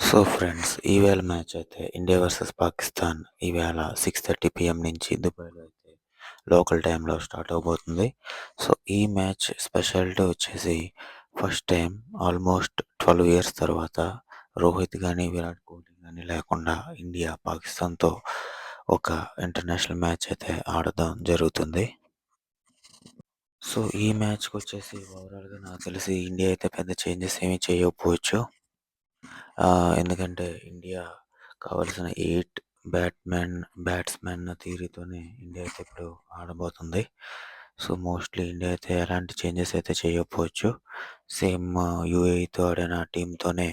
So friends, ఈవేళ match అయితే India versus Pakistan ఈవేళ 6:30 PM నుంచి దుబాయ్లో అయితే లోకల్ టైంలో స్టార్ట్ అవబోతుంది. సో ఈ మ్యాచ్ స్పెషాలిటీ వచ్చేసి ఫస్ట్ టైం ఆల్మోస్ట్ 12 ఇయర్స్ తర్వాత రోహిత్ కానీ విరాట్ కోహ్లీ కానీ లేకుండా ఇండియా పాకిస్తాన్తో ఒక ఇంటర్నేషనల్ మ్యాచ్ అయితే ఆడడం జరుగుతుంది. సో ఈ మ్యాచ్కి వచ్చేసి ఓవరాల్గా నాకు తెలిసి ఇండియా అయితే పెద్ద చేంజెస్ ఏమీ చేయకపోవచ్చు. ఎందుకంటే ఇండియా కావాల్సిన 8 బ్యాట్స్‌మెన్ తీరుతోనే ఇండియా అయితే ఇప్పుడు ఆడబోతుంది. సో మోస్ట్‌లీ ఇండియా అయితే ఎలాంటి చేంజెస్ అయితే చేయకపోవచ్చు. సేమ్ యూఏఈతో ఆడిన టీమ్‌తోనే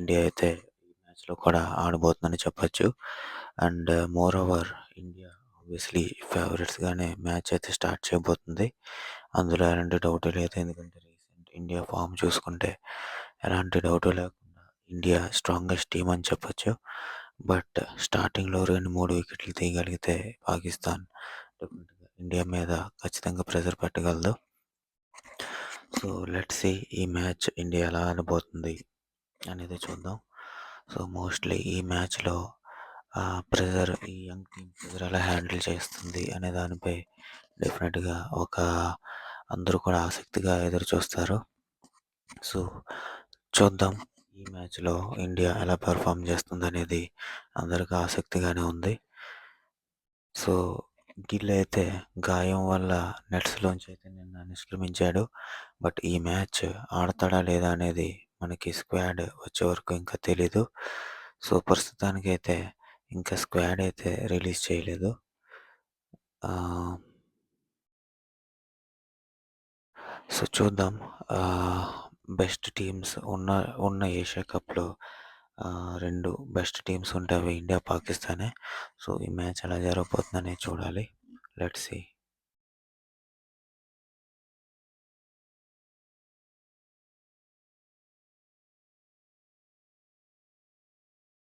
ఇండియా అయితే ఈ మ్యాచ్‌లో కూడా ఆడబోతుందని చెప్పొచ్చు. అండ్ మోరోవర్ ఇండియా ఆబ్వియస్లీ ఫేవరెట్స్‌గానే మ్యాచ్ అయితే స్టార్ట్ చేయబోతుంది. అందులో ఎలాంటి డౌటే లేదు. ఎందుకంటే రీసెంట్ ఇండియా ఫామ్ చూసుకుంటే ఎలాంటి డౌటు లేకుండా ఇండియా స్ట్రాంగెస్ట్ టీమ్ అని చెప్పొచ్చు. బట్ స్టార్టింగ్‌లో 2, 3 వికెట్లు తీయగలిగితే పాకిస్తాన్ డెఫినెట్‌గా ఇండియా మీద ఖచ్చితంగా ప్రెషర్ పెట్టగలదు. సో లెట్స్ సీ ఈ మ్యాచ్ ఇండియా ఎలా ఆడబోతుంది అనేది చూద్దాం. సో మోస్ట్‌లీ ఈ మ్యాచ్‌లో ప్రెషర్ ఈ యంగ్ టీమ్ ప్రెషర్ ఎలా హ్యాండిల్ చేస్తుంది అనే దానిపై డెఫినెట్‌గా అందరూ కూడా ఆసక్తిగా ఎదురు చూస్తారు. సో చూద్దాం ఈ మ్యాచ్‌లో ఇండియా ఎలా పెర్ఫార్మ్ చేస్తుందనేది అందరికి ఆసక్తిగానే ఉంది. సో గిల్ అయితే గాయం వల్ల నెట్స్‌లోంచి అయితే నిన్న నిష్క్రమించాడు. బట్ ఈ మ్యాచ్ ఆడతాడా లేదా అనేది మనకి స్క్వాడ్ వచ్చే వరకు ఇంకా తెలీదు. సో ప్రస్తుతానికైతే ఇంకా స్క్వాడ్ అయితే రిలీజ్ చేయలేదు. సో చూద్దాం. బెస్ట్ టీమ్స్ ఉన్న ఏషియా కప్‌లో 2 బెస్ట్ టీమ్స్ ఉంటే అవి ఇండియా, పాకిస్తానే. సో ఈ మ్యాచ్ ఎలా జరగబోతుందనేది చూడాలి. Let's see.